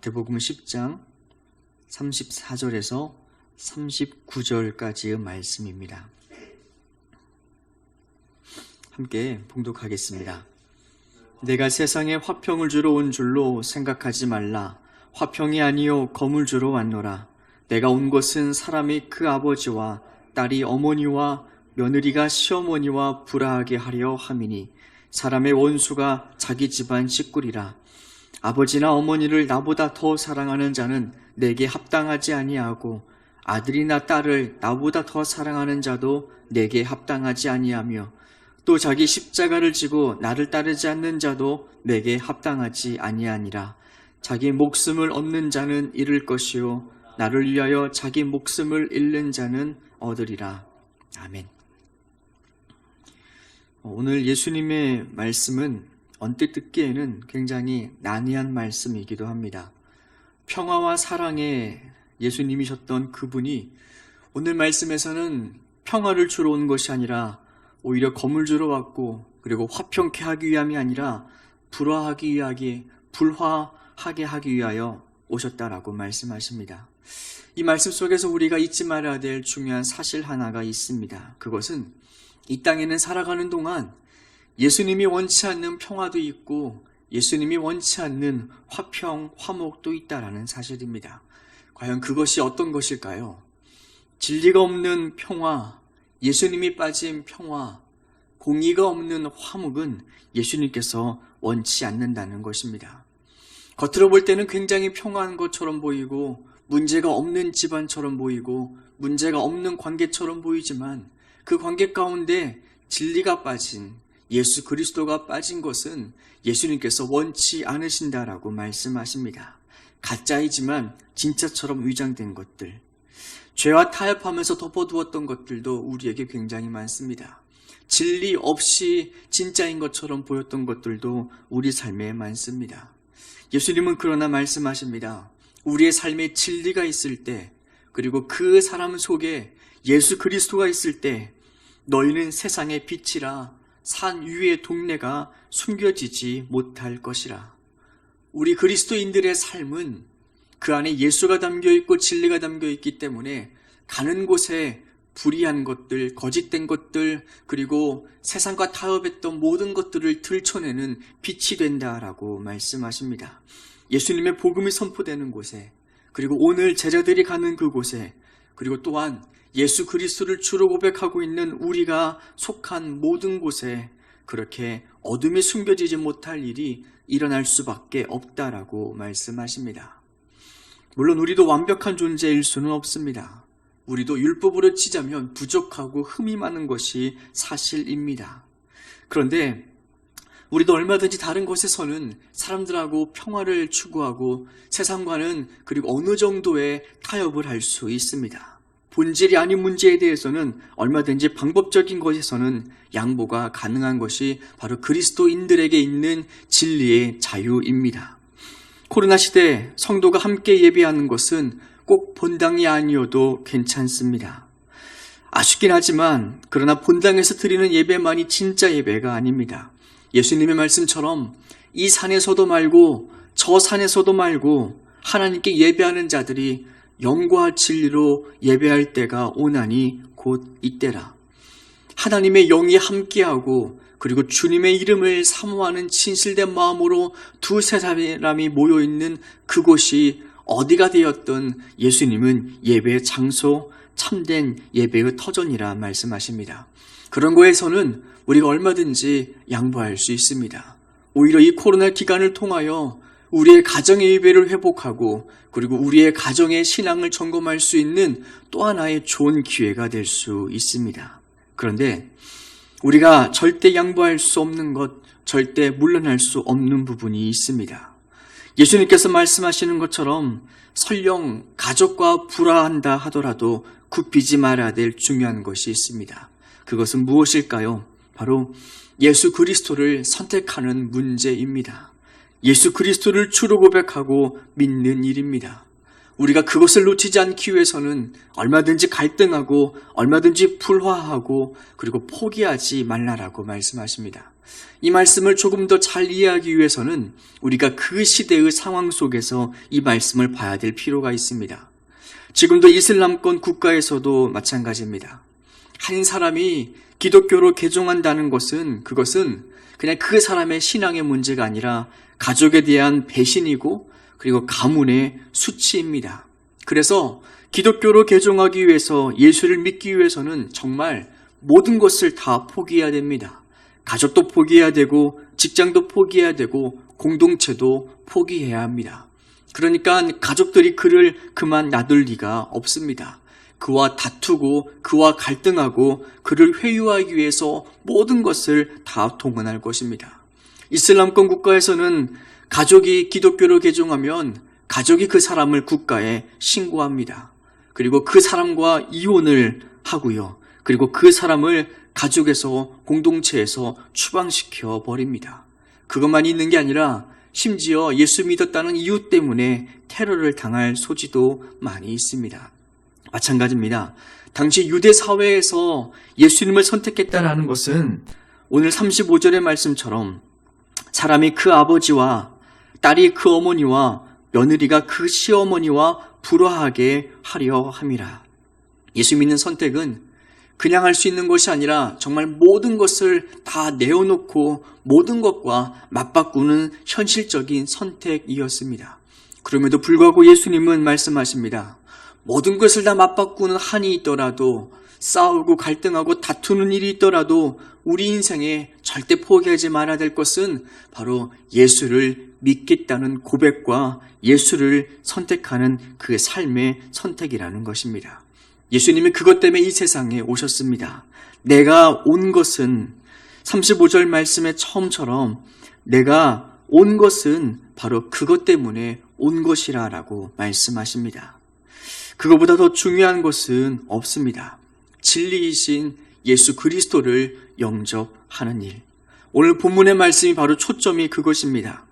마태복음 10장 34절에서 39절까지의 말씀입니다. 함께 봉독하겠습니다. 내가 세상에 화평을 주러 온 줄로 생각하지 말라. 화평이 아니요 검을 주러 왔노라. 내가 온 것은 사람이 그 아버지와 딸이 어머니와 며느리가 시어머니와 불화하게 하려 함이니 사람의 원수가 자기 집안 식구리라. 아버지나 어머니를 나보다 더 사랑하는 자는 내게 합당하지 아니하고 아들이나 딸을 나보다 더 사랑하는 자도 내게 합당하지 아니하며 또 자기 십자가를 지고 나를 따르지 않는 자도 내게 합당하지 아니하니라. 자기 목숨을 얻는 자는 잃을 것이요 나를 위하여 자기 목숨을 잃는 자는 얻으리라. 아멘. 오늘 예수님의 말씀은 언뜻 듣기에는 굉장히 난해한 말씀이기도 합니다. 평화와 사랑의 예수님이셨던 그분이 오늘 말씀에서는 평화를 주러 온 것이 아니라 오히려 검을 주러 왔고, 그리고 화평케 하기 위함이 아니라 불화하게 하기 위하여 오셨다라고 말씀하십니다. 이 말씀 속에서 우리가 잊지 말아야 될 중요한 사실 하나가 있습니다. 그것은 이 땅에는 살아가는 동안 예수님이 원치 않는 평화도 있고 예수님이 원치 않는 화평, 화목도 있다라는 사실입니다. 과연 그것이 어떤 것일까요? 진리가 없는 평화, 예수님이 빠진 평화, 공의가 없는 화목은 예수님께서 원치 않는다는 것입니다. 겉으로 볼 때는 굉장히 평화한 것처럼 보이고 문제가 없는 집안처럼 보이고 문제가 없는 관계처럼 보이지만 그 관계 가운데 진리가 빠진, 예수 그리스도가 빠진 것은 예수님께서 원치 않으신다라고 말씀하십니다. 가짜이지만 진짜처럼 위장된 것들, 죄와 타협하면서 덮어두었던 것들도 우리에게 굉장히 많습니다. 진리 없이 진짜인 것처럼 보였던 것들도 우리 삶에 많습니다. 예수님은 그러나 말씀하십니다. 우리의 삶에 진리가 있을 때, 그리고 그 사람 속에 예수 그리스도가 있을 때 너희는 세상의 빛이라 산 위의 동네가 숨겨지지 못할 것이라. 우리 그리스도인들의 삶은 그 안에 예수가 담겨있고 진리가 담겨있기 때문에 가는 곳에 불의한 것들, 거짓된 것들, 그리고 세상과 타협했던 모든 것들을 들춰내는 빛이 된다라고 말씀하십니다. 예수님의 복음이 선포되는 곳에, 그리고 오늘 제자들이 가는 그곳에, 그리고 또한 예수 그리스도를 주로 고백하고 있는 우리가 속한 모든 곳에 그렇게 어둠이 숨겨지지 못할 일이 일어날 수밖에 없다라고 말씀하십니다. 물론 우리도 완벽한 존재일 수는 없습니다. 우리도 율법으로 치자면 부족하고 흠이 많은 것이 사실입니다. 그런데 우리도 얼마든지 다른 곳에서는 사람들하고 평화를 추구하고 세상과는 그리고 어느 정도의 타협을 할 수 있습니다. 본질이 아닌 문제에 대해서는 얼마든지 방법적인 것에서는 양보가 가능한 것이 바로 그리스도인들에게 있는 진리의 자유입니다. 코로나 시대 성도가 함께 예배하는 것은 꼭 본당이 아니어도 괜찮습니다. 아쉽긴 하지만 그러나 본당에서 드리는 예배만이 진짜 예배가 아닙니다. 예수님의 말씀처럼 이 산에서도 말고 저 산에서도 말고 하나님께 예배하는 자들이 영과 진리로 예배할 때가 오나니 곧 이때라. 하나님의 영이 함께하고 그리고 주님의 이름을 사모하는 진실된 마음으로 두세 사람이 모여있는 그곳이 어디가 되었든 예수님은 예배의 장소, 참된 예배의 터전이라 말씀하십니다. 그런 거에서는 우리가 얼마든지 양보할 수 있습니다. 오히려 이 코로나 기간을 통하여 우리의 가정의 예배를 회복하고 그리고 우리의 가정의 신앙을 점검할 수 있는 또 하나의 좋은 기회가 될 수 있습니다. 그런데 우리가 절대 양보할 수 없는 것, 절대 물러날 수 없는 부분이 있습니다. 예수님께서 말씀하시는 것처럼 설령 가족과 불화한다 하더라도 굽히지 말아야 될 중요한 것이 있습니다. 그것은 무엇일까요? 바로 예수 그리스도를 선택하는 문제입니다. 예수 그리스도를 주로 고백하고 믿는 일입니다. 우리가 그것을 놓치지 않기 위해서는 얼마든지 갈등하고 얼마든지 불화하고 그리고 포기하지 말라라고 말씀하십니다. 이 말씀을 조금 더 잘 이해하기 위해서는 우리가 그 시대의 상황 속에서 이 말씀을 봐야 될 필요가 있습니다. 지금도 이슬람권 국가에서도 마찬가지입니다. 한 사람이 기독교로 개종한다는 것은 그것은 그냥 그 사람의 신앙의 문제가 아니라 가족에 대한 배신이고 그리고 가문의 수치입니다. 그래서 기독교로 개종하기 위해서 예수를 믿기 위해서는 정말 모든 것을 다 포기해야 됩니다. 가족도 포기해야 되고 직장도 포기해야 되고 공동체도 포기해야 합니다. 그러니까 가족들이 그를 그만 놔둘 리가 없습니다. 그와 다투고 그와 갈등하고 그를 회유하기 위해서 모든 것을 다 동원할 것입니다. 이슬람권 국가에서는 가족이 기독교로 개종하면 가족이 그 사람을 국가에 신고합니다. 그리고 그 사람과 이혼을 하고요. 그리고 그 사람을 가족에서 공동체에서 추방시켜 버립니다. 그것만 있는 게 아니라 심지어 예수 믿었다는 이유 때문에 테러를 당할 소지도 많이 있습니다. 마찬가지입니다. 당시 유대 사회에서 예수님을 선택했다라는 것은 오늘 35절의 말씀처럼 사람이 그 아버지와 딸이 그 어머니와 며느리가 그 시어머니와 불화하게 하려 함이라. 예수 믿는 선택은 그냥 할 수 있는 것이 아니라 정말 모든 것을 다 내어놓고 모든 것과 맞바꾸는 현실적인 선택이었습니다. 그럼에도 불구하고 예수님은 말씀하십니다. 모든 것을 다 맞바꾸는 한이 있더라도 싸우고 갈등하고 다투는 일이 있더라도 우리 인생에 절대 포기하지 말아야 될 것은 바로 예수를 믿겠다는 고백과 예수를 선택하는 그 삶의 선택이라는 것입니다. 예수님이 그것 때문에 이 세상에 오셨습니다. 내가 온 것은 35절 말씀의 처음처럼 내가 온 것은 바로 그것 때문에 온 것이라 라고 말씀하십니다. 그것보다 더 중요한 것은 없습니다. 진리이신 예수 그리스도를 영접하는 일. 오늘 본문의 말씀이 바로 초점이 그것입니다.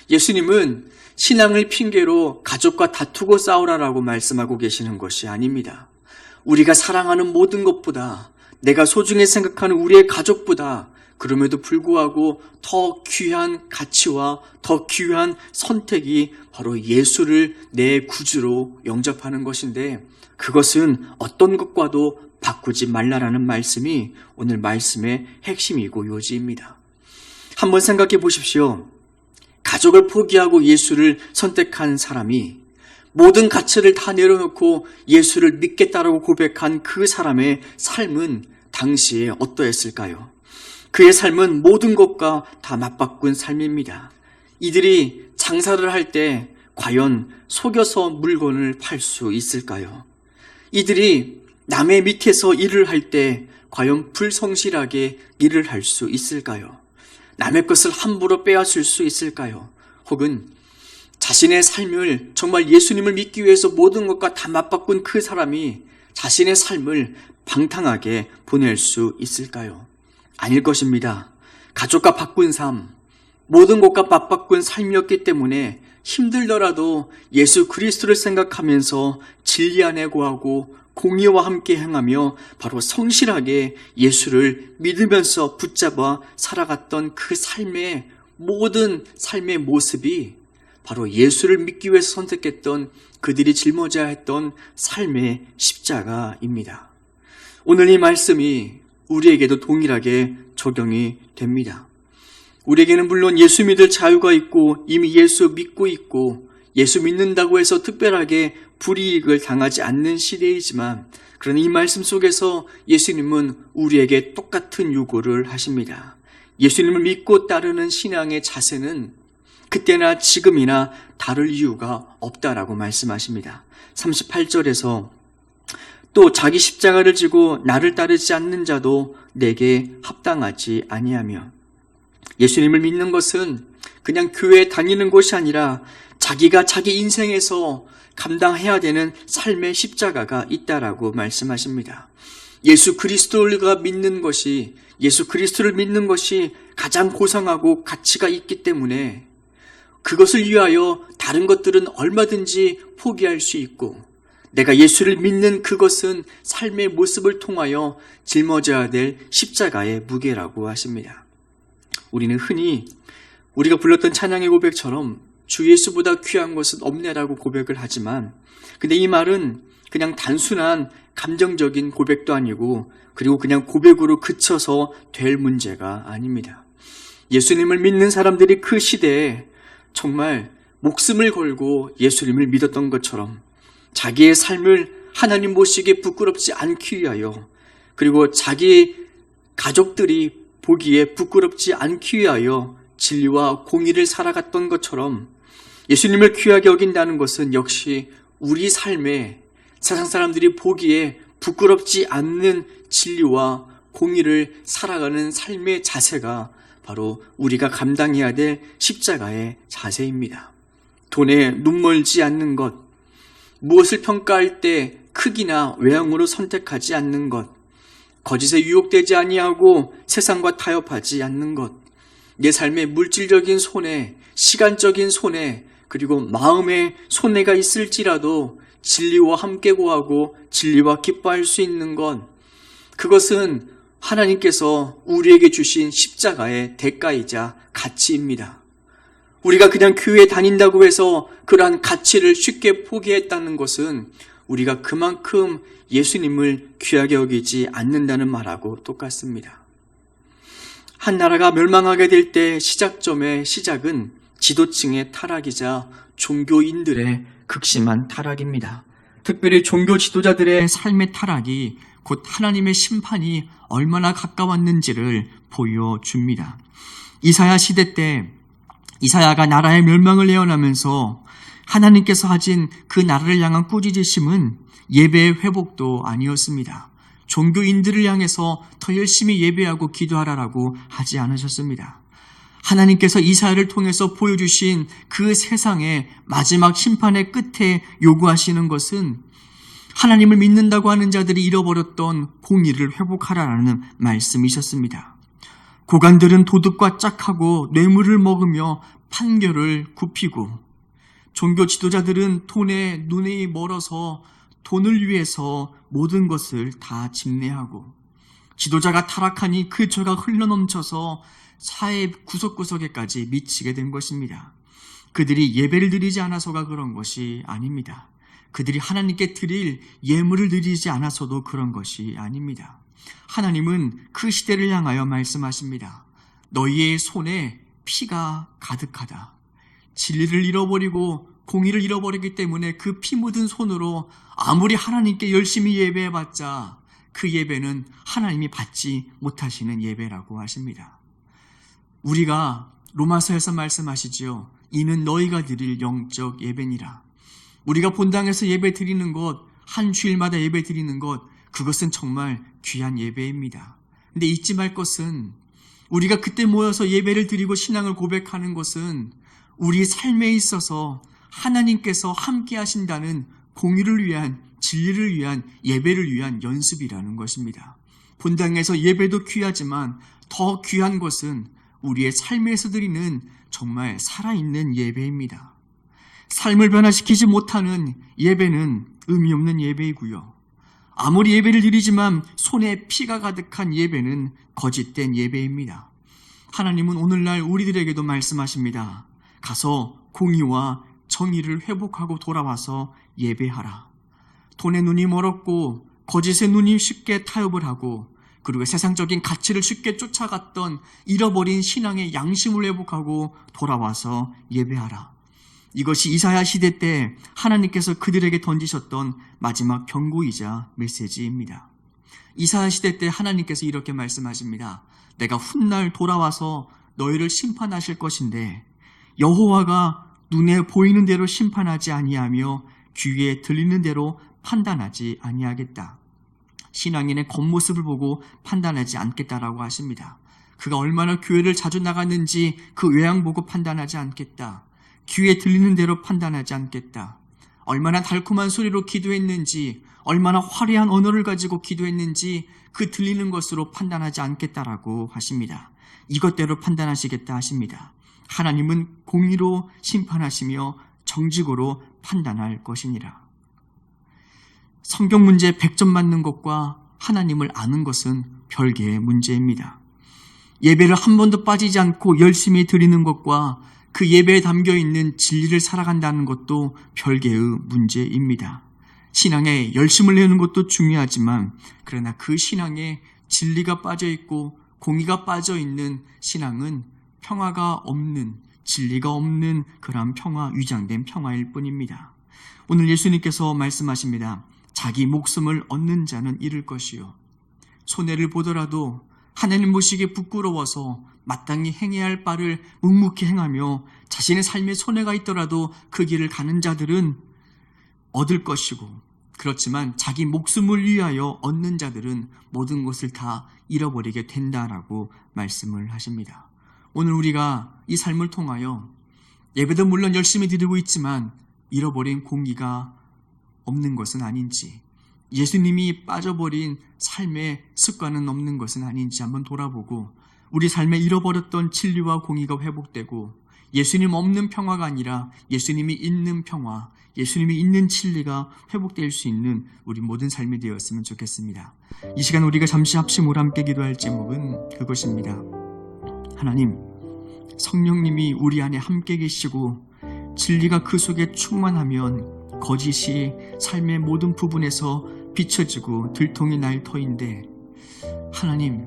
예수님은 신앙을 핑계로 가족과 다투고 싸우라라고 말씀하고 계시는 것이 아닙니다. 우리가 사랑하는 모든 것보다 내가 소중히 생각하는 우리의 가족보다 그럼에도 불구하고 더 귀한 가치와 더 귀한 선택이 바로 예수를 내 구주로 영접하는 것인데 그것은 어떤 것과도 바꾸지 말라라는 말씀이 오늘 말씀의 핵심이고 요지입니다. 한번 생각해 보십시오. 가족을 포기하고 예수를 선택한 사람이 모든 가치를 다 내려놓고 예수를 믿겠다라고 고백한 그 사람의 삶은 당시에 어떠했을까요? 그의 삶은 모든 것과 다 맞바꾼 삶입니다. 이들이 장사를 할 때 과연 속여서 물건을 팔 수 있을까요? 이들이 남의 밑에서 일을 할 때 과연 불성실하게 일을 할 수 있을까요? 남의 것을 함부로 빼앗을 수 있을까요? 혹은 자신의 삶을 정말 예수님을 믿기 위해서 모든 것과 다 맞바꾼 그 사람이 자신의 삶을 방탕하게 보낼 수 있을까요? 아닐 것입니다. 가족과 바꾼 삶, 모든 것과 맞바꾼 삶이었기 때문에 힘들더라도 예수 그리스도를 생각하면서 진리 안에 거하고 공의와 함께 행하며 바로 성실하게 예수를 믿으면서 붙잡아 살아갔던 그 삶의 모든 삶의 모습이 바로 예수를 믿기 위해서 선택했던 그들이 짊어져야 했던 삶의 십자가입니다. 오늘 이 말씀이 우리에게도 동일하게 적용이 됩니다. 우리에게는 물론 예수 믿을 자유가 있고 이미 예수 믿고 있고 예수 믿는다고 해서 특별하게 불이익을 당하지 않는 시대이지만 그러나 이 말씀 속에서 예수님은 우리에게 똑같은 요구를 하십니다. 예수님을 믿고 따르는 신앙의 자세는 그때나 지금이나 다를 이유가 없다라고 말씀하십니다. 38절에서 또 자기 십자가를 지고 나를 따르지 않는 자도 내게 합당하지 아니하며 예수님을 믿는 것은 그냥 교회에 다니는 것이 아니라 자기가 자기 인생에서 감당해야 되는 삶의 십자가가 있다라고 말씀하십니다. 예수 그리스도를 믿는 것이 예수 그리스도를 믿는 것이 가장 고상하고 가치가 있기 때문에 그것을 위하여 다른 것들은 얼마든지 포기할 수 있고 내가 예수를 믿는 그것은 삶의 모습을 통하여 짊어져야 될 십자가의 무게라고 하십니다. 우리는 흔히 우리가 불렀던 찬양의 고백처럼 주 예수보다 귀한 것은 없네라고 고백을 하지만, 근데 이 말은 그냥 단순한 감정적인 고백도 아니고, 그리고 그냥 고백으로 그쳐서 될 문제가 아닙니다. 예수님을 믿는 사람들이 그 시대에 정말 목숨을 걸고 예수님을 믿었던 것처럼 자기의 삶을 하나님 보시기에 부끄럽지 않기 위하여, 그리고 자기 가족들이 보기에 부끄럽지 않기 위하여 진리와 공의를 살아갔던 것처럼 예수님을 귀하게 여긴다는 것은 역시 우리 삶에 세상 사람들이 보기에 부끄럽지 않는 진리와 공의를 살아가는 삶의 자세가 바로 우리가 감당해야 될 십자가의 자세입니다. 돈에 눈멀지 않는 것, 무엇을 평가할 때 크기나 외형으로 선택하지 않는 것, 거짓에 유혹되지 아니하고 세상과 타협하지 않는 것, 내 삶에 물질적인 손해, 시간적인 손해, 그리고 마음의 손해가 있을지라도 진리와 함께 고하고 진리와 기뻐할 수 있는 것, 그것은 하나님께서 우리에게 주신 십자가의 대가이자 가치입니다. 우리가 그냥 교회에 다닌다고 해서 그러한 가치를 쉽게 포기했다는 것은 우리가 그만큼 예수님을 귀하게 여기지 않는다는 말하고 똑같습니다. 한 나라가 멸망하게 될 때 시작점의 시작은 지도층의 타락이자 종교인들의 극심한 타락입니다. 특별히 종교 지도자들의 삶의 타락이 곧 하나님의 심판이 얼마나 가까웠는지를 보여줍니다. 이사야 시대 때 이사야가 나라의 멸망을 예언하면서 하나님께서 하신 그 나라를 향한 꾸짖으심은 예배의 회복도 아니었습니다. 종교인들을 향해서 더 열심히 예배하고 기도하라라고 하지 않으셨습니다. 하나님께서 이사야를 통해서 보여주신 그 세상의 마지막 심판의 끝에 요구하시는 것은 하나님을 믿는다고 하는 자들이 잃어버렸던 공의를 회복하라라는 말씀이셨습니다. 고관들은 도둑과 짝하고 뇌물을 먹으며 판결을 굽히고, 종교 지도자들은 돈에 눈이 멀어서 돈을 위해서 모든 것을 다 집례하고, 지도자가 타락하니 그 죄가 흘러넘쳐서 사회 구석구석에까지 미치게 된 것입니다. 그들이 예배를 드리지 않아서가 그런 것이 아닙니다. 그들이 하나님께 드릴 예물을 드리지 않아서도 그런 것이 아닙니다. 하나님은 그 시대를 향하여 말씀하십니다. 너희의 손에 피가 가득하다. 진리를 잃어버리고 공의를 잃어버리기 때문에 그 피 묻은 손으로 아무리 하나님께 열심히 예배해봤자 그 예배는 하나님이 받지 못하시는 예배라고 하십니다. 우리가 로마서에서 말씀하시지요. 이는 너희가 드릴 영적 예배니라. 우리가 본당에서 예배 드리는 것, 한 주일마다 예배 드리는 것, 그것은 정말 귀한 예배입니다. 근데 잊지 말 것은 우리가 그때 모여서 예배를 드리고 신앙을 고백하는 것은 우리 삶에 있어서 하나님께서 함께 하신다는 공의를 위한, 진리를 위한, 예배를 위한 연습이라는 것입니다. 본당에서 예배도 귀하지만 더 귀한 것은 우리의 삶에서 드리는 정말 살아있는 예배입니다. 삶을 변화시키지 못하는 예배는 의미 없는 예배이고요. 아무리 예배를 드리지만 손에 피가 가득한 예배는 거짓된 예배입니다. 하나님은 오늘날 우리들에게도 말씀하십니다. 가서 공의와 정의를 회복하고 돌아와서 예배하라. 돈의 눈이 멀었고 거짓의 눈이 쉽게 타협을 하고, 그리고 세상적인 가치를 쉽게 쫓아갔던 잃어버린 신앙의 양심을 회복하고 돌아와서 예배하라. 이것이 이사야 시대 때 하나님께서 그들에게 던지셨던 마지막 경고이자 메시지입니다. 이사야 시대 때 하나님께서 이렇게 말씀하십니다. 내가 훗날 돌아와서 너희를 심판하실 것인데 여호와가 눈에 보이는 대로 심판하지 아니하며 귀에 들리는 대로 판단하지 아니하겠다. 신앙인의 겉모습을 보고 판단하지 않겠다라고 하십니다. 그가 얼마나 교회를 자주 나갔는지 그 외양 보고 판단하지 않겠다. 귀에 들리는 대로 판단하지 않겠다. 얼마나 달콤한 소리로 기도했는지, 얼마나 화려한 언어를 가지고 기도했는지 그 들리는 것으로 판단하지 않겠다라고 하십니다. 이것대로 판단하시겠다 하십니다. 하나님은 공의로 심판하시며 정직으로 판단할 것이니라. 성경 문제 100점 맞는 것과 하나님을 아는 것은 별개의 문제입니다. 예배를 한 번도 빠지지 않고 열심히 드리는 것과 그 예배에 담겨 있는 진리를 살아간다는 것도 별개의 문제입니다. 신앙에 열심을 내는 것도 중요하지만 그러나 그 신앙에 진리가 빠져 있고 공의가 빠져 있는 신앙은 평화가 없는, 진리가 없는 그러한 평화, 위장된 평화일 뿐입니다. 오늘 예수님께서 말씀하십니다. 자기 목숨을 얻는 자는 잃을 것이요, 손해를 보더라도 하나님 보시기에 부끄러워서 마땅히 행해야 할 바를 묵묵히 행하며 자신의 삶에 손해가 있더라도 그 길을 가는 자들은 얻을 것이고, 그렇지만 자기 목숨을 위하여 얻는 자들은 모든 것을 다 잃어버리게 된다라고 말씀을 하십니다. 오늘 우리가 이 삶을 통하여 예배도 물론 열심히 드리고 있지만 잃어버린 공의가 없는 것은 아닌지, 예수님이 빠져버린 삶의 습관은 없는 것은 아닌지 한번 돌아보고 우리 삶에 잃어버렸던 진리와 공의가 회복되고 예수님 없는 평화가 아니라 예수님이 있는 평화, 예수님이 있는 진리가 회복될 수 있는 우리 모든 삶이 되었으면 좋겠습니다. 이 시간 우리가 잠시 합심으로 함께 기도할 제목은 그것입니다. 하나님, 성령님이 우리 안에 함께 계시고 진리가 그 속에 충만하면 거짓이 삶의 모든 부분에서 비춰지고 들통이 날 터인데, 하나님,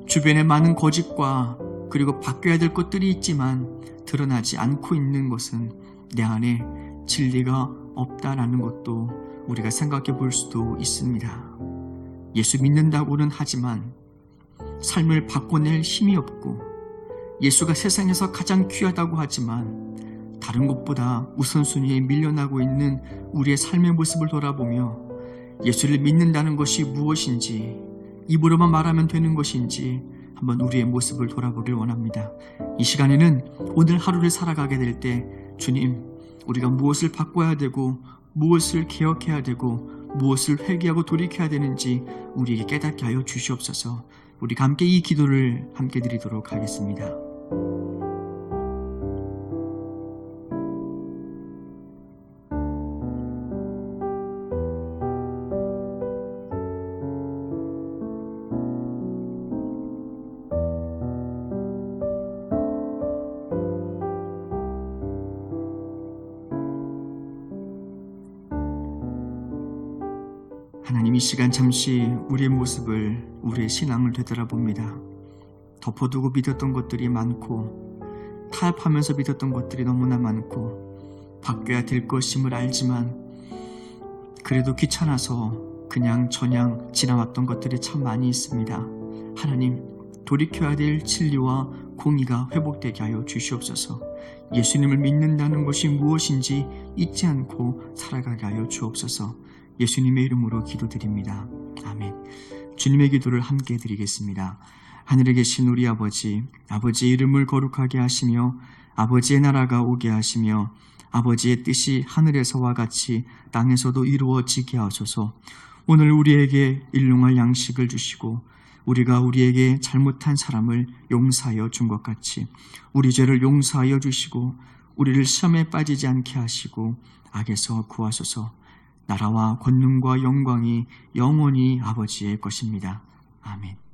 주변에 많은 거짓과 그리고 바뀌어야 될 것들이 있지만 드러나지 않고 있는 것은 내 안에 진리가 없다라는 것도 우리가 생각해 볼 수도 있습니다. 예수 믿는다고는 하지만 삶을 바꿔낼 힘이 없고, 예수가 세상에서 가장 귀하다고 하지만 다른 것보다 우선순위에 밀려나고 있는 우리의 삶의 모습을 돌아보며 예수를 믿는다는 것이 무엇인지, 입으로만 말하면 되는 것인지 한번 우리의 모습을 돌아보길 원합니다. 이 시간에는 오늘 하루를 살아가게 될 때 주님, 우리가 무엇을 바꿔야 되고 무엇을 개혁해야 되고 무엇을 회개하고 돌이켜야 되는지 우리에게 깨닫게 하여 주시옵소서. 우리가 함께 이 기도를 함께 드리도록 하겠습니다. 하나님, 이 시간 잠시 우리의 모습을, 우리의 신앙을 되돌아봅니다. 덮어두고 믿었던 것들이 많고 타협하면서 믿었던 것들이 너무나 많고 바뀌어야 될 것임을 알지만 그래도 귀찮아서 그냥 저냥 지나왔던 것들이 참 많이 있습니다. 하나님, 돌이켜야 될 진리와 공의가 회복되게 하여 주시옵소서. 예수님을 믿는다는 것이 무엇인지 잊지 않고 살아가게 하여 주옵소서. 예수님의 이름으로 기도드립니다. 아멘. 주님의 기도를 함께 드리겠습니다. 하늘에 계신 우리 아버지, 아버지의 이름을 거룩하게 하시며 아버지의 나라가 오게 하시며 아버지의 뜻이 하늘에서와 같이 땅에서도 이루어지게 하소서. 오늘 우리에게 일용할 양식을 주시고 우리가 우리에게 잘못한 사람을 용서하여 준 것 같이 우리 죄를 용서하여 주시고 우리를 시험에 빠지지 않게 하시고 악에서 구하소서. 나라와 권능과 영광이 영원히 아버지의 것입니다. 아멘.